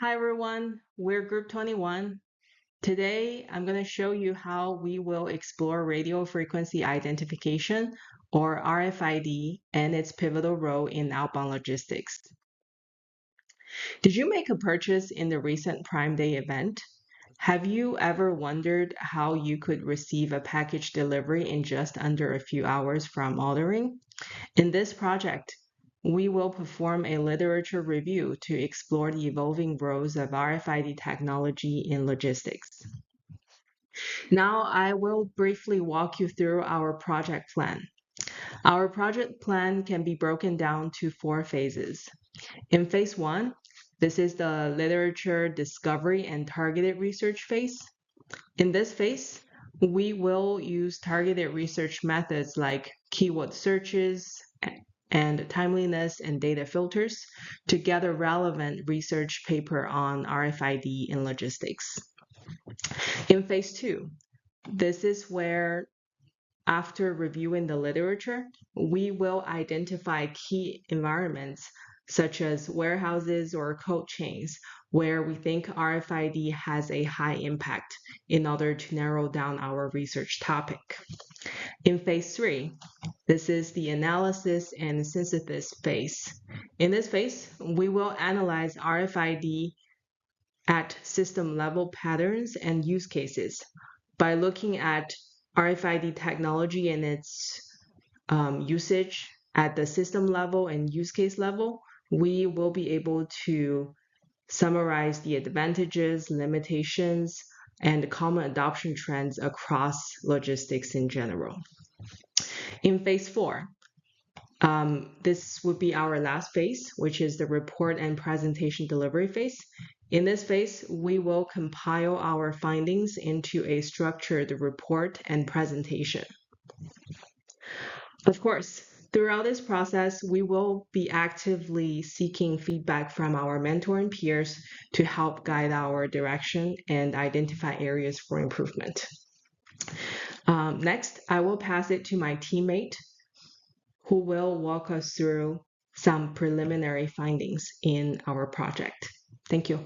Hi everyone, we're Group 21. Today I'm going to show you how we will explore radio frequency identification, or RFID, and its pivotal role in outbound logistics. Did you make a purchase in the recent Prime Day event? Have you ever wondered how you could receive a package delivery in just under a few hours from ordering? In this project, we will perform a literature review to explore the evolving roles of RFID technology in logistics. Now, I will briefly walk you through our project plan. Our project plan can be broken down to 4 phases. In phase 1, this is the literature discovery and targeted research phase. In this phase, we will use targeted research methods like keyword searches and timeliness and data filters to gather relevant research paper on RFID in logistics. In phase 2, this is where, after reviewing the literature, we will identify key environments such as warehouses or cold chains where we think RFID has a high impact in order to narrow down our research topic. In phase 3, this is the analysis and synthesis phase. In this phase, we will analyze RFID at system level patterns and use cases by looking at RFID technology and its usage at the system level and use case level. We will be able to summarize the advantages, limitations, and common adoption trends across logistics in general. In phase 4, this would be our last phase, which is the report and presentation delivery phase. In this phase, we will compile our findings into a structured report and presentation. Of course, throughout this process, we will be actively seeking feedback from our mentor and peers to help guide our direction and identify areas for improvement. Next, I will pass it to my teammate who will walk us through some preliminary findings in our project. Thank you.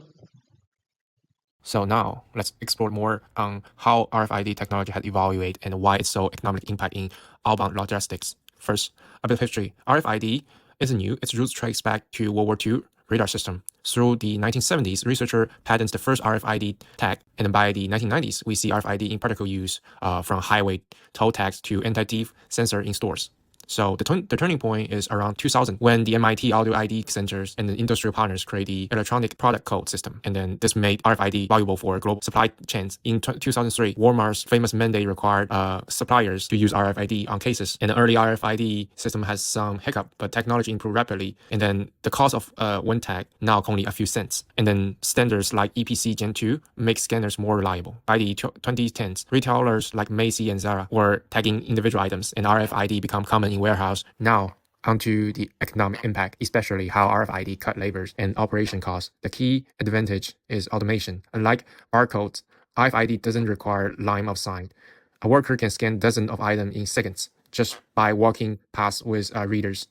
So now let's explore more on how RFID technology has evaluated and why it's so economically impacting outbound logistics. First, a bit of history. RFID isn't new. Its roots trace back to World War II radar system. Through the 1970s, researcher patents the first RFID tag, and by the 1990s, we see RFID in practical use from highway toll tags to anti-thief sensor in stores. So the turning point is around 2000 when the MIT Audio ID Centers and the industrial partners create the electronic product code system. And then this made RFID valuable for global supply chains. In 2003, Walmart's famous mandate required suppliers to use RFID on cases. And the early RFID system has some hiccup, but technology improved rapidly. And then the cost of one tag now only a few cents. And then standards like EPC Gen 2 make scanners more reliable. By the 2010s, retailers like Macy and Zara were tagging individual items, and RFID become common in warehouse. Now, onto the economic impact, especially how RFID cut labors and operation costs. The key advantage is automation. Unlike barcodes, RFID doesn't require line of sight. A worker can scan dozens of items in seconds just by walking past with readers.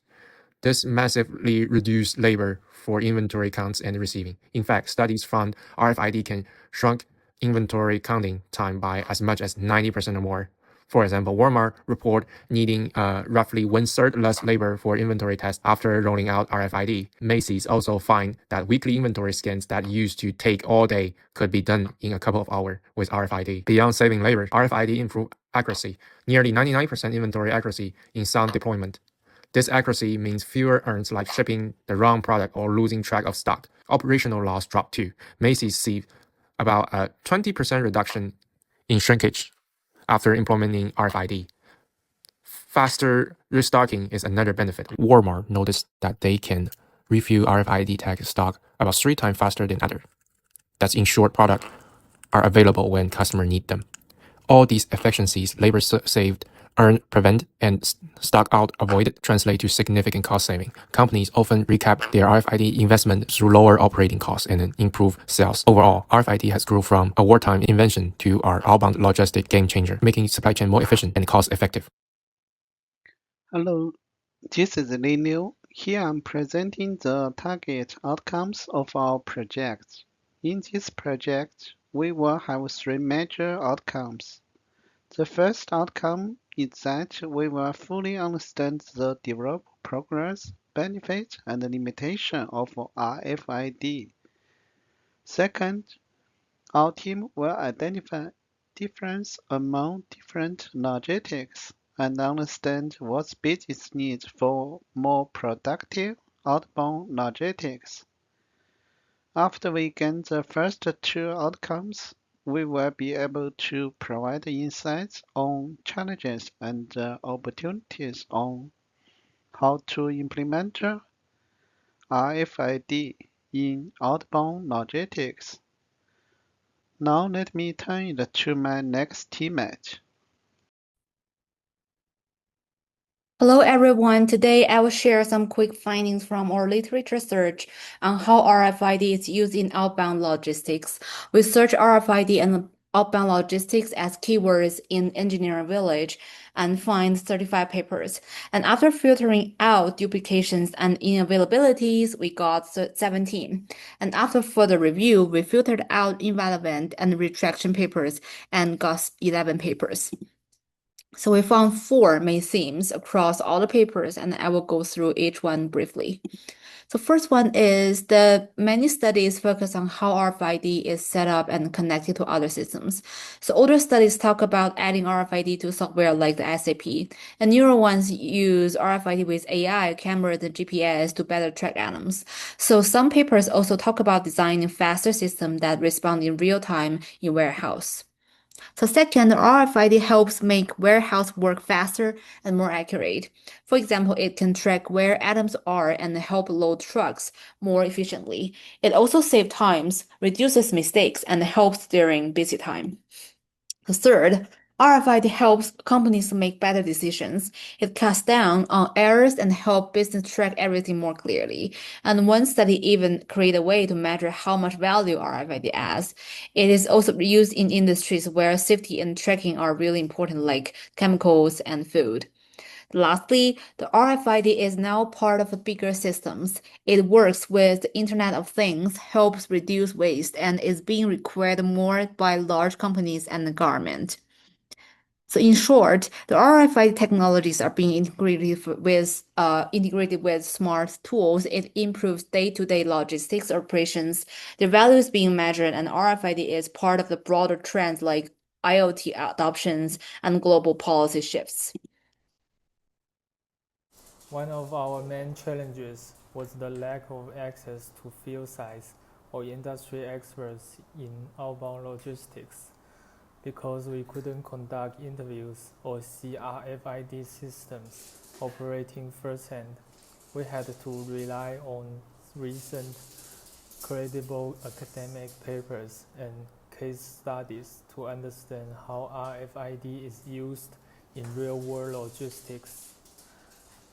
This massively reduced labor for inventory counts and receiving. In fact, studies found RFID can shrunk inventory counting time by as much as 90% or more. For example, Walmart report needing roughly 1/3 less labor for inventory tests after rolling out RFID. Macy's also find that weekly inventory scans that used to take all day could be done in a couple of hours with RFID. Beyond saving labor, RFID improve accuracy, nearly 99% inventory accuracy in some deployment. This accuracy means fewer errors like shipping the wrong product or losing track of stock. Operational loss dropped too. Macy's see about a 20% reduction in shrinkage after implementing RFID. Faster restocking is another benefit. Walmart noticed that they can refill RFID tag stock about 3 times faster than others. That's ensured products are available when customers need them. All these efficiencies, labor saved, earn prevent, and stock out avoided, translate to significant cost saving. Companies often recap their RFID investment through lower operating costs and improve sales. Overall, RFID has grown from a wartime invention to our outbound logistic game changer, making supply chain more efficient and cost effective. Hello, this is Li Liu. Here I'm presenting the target outcomes of our project. In this project, we will have three major outcomes. The first outcome is that we will fully understand the development progress, benefits, and limitations of RFID. Second, our team will identify difference among different logistics and understand what business needs for more productive outbound logistics. After we get the first two outcomes, we will be able to provide insights on challenges and opportunities on how to implement RFID in outbound logistics. Now let me turn it to my next teammate. Hello everyone, today I will share some quick findings from our literature search on how RFID is used in outbound logistics. We search RFID and outbound logistics as keywords in Engineering Village and find 35 papers. And after filtering out duplications and inavailabilities, we got 17. And after further review, we filtered out irrelevant and retraction papers and got 11 papers. So we found 4 main themes across all the papers, and I will go through each one briefly. So first one is the many studies focus on how RFID is set up and connected to other systems. So older studies talk about adding RFID to software like the SAP, and newer ones use RFID with AI, cameras, and GPS to better track items. So some papers also talk about designing faster systems that respond in real time in warehouse. So second, RFID helps make warehouse work faster and more accurate. For example, it can track where items are and help load trucks more efficiently. It also saves times, reduces mistakes, and helps during busy time. The third, RFID helps companies make better decisions. It cuts down on errors and helps business track everything more clearly. And one study even created a way to measure how much value RFID adds. It is also used in industries where safety and tracking are really important, like chemicals and food. Lastly, the RFID is now part of bigger systems. It works with the Internet of Things, helps reduce waste, and is being required more by large companies and the government. So in short, the RFID technologies are being integrated with smart tools. It improves day-to-day logistics operations. The value is being measured, and RFID is part of the broader trends like IoT adoptions and global policy shifts. One of our main challenges was the lack of access to field sites or industry experts in outbound logistics. Because we couldn't conduct interviews or see RFID systems operating firsthand, we had to rely on recent credible academic papers and case studies to understand how RFID is used in real-world logistics.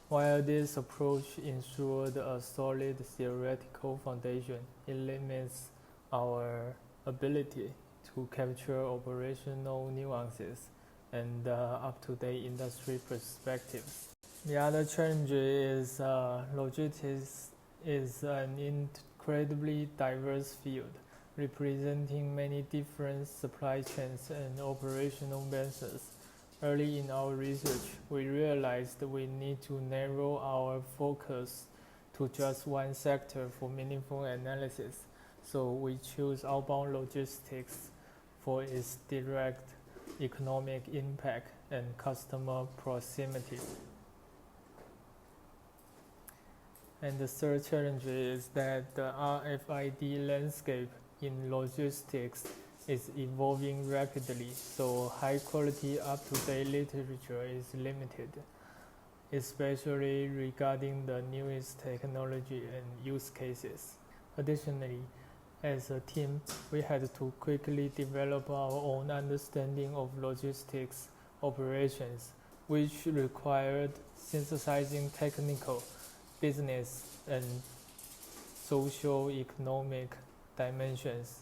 While this approach ensured a solid theoretical foundation, it limits our ability to capture operational nuances and up-to-date industry perspectives. The other challenge is logistics is an incredibly diverse field, representing many different supply chains and operational methods. Early in our research, we realized we need to narrow our focus to just one sector for meaningful analysis. So we choose outbound logistics for its direct economic impact and customer proximity. And the third challenge is that the RFID landscape in logistics is evolving rapidly, so high-quality, up-to-date literature is limited, especially regarding the newest technology and use cases. Additionally, as a team, we had to quickly develop our own understanding of logistics operations, which required synthesizing technical, business, and socio-economic dimensions.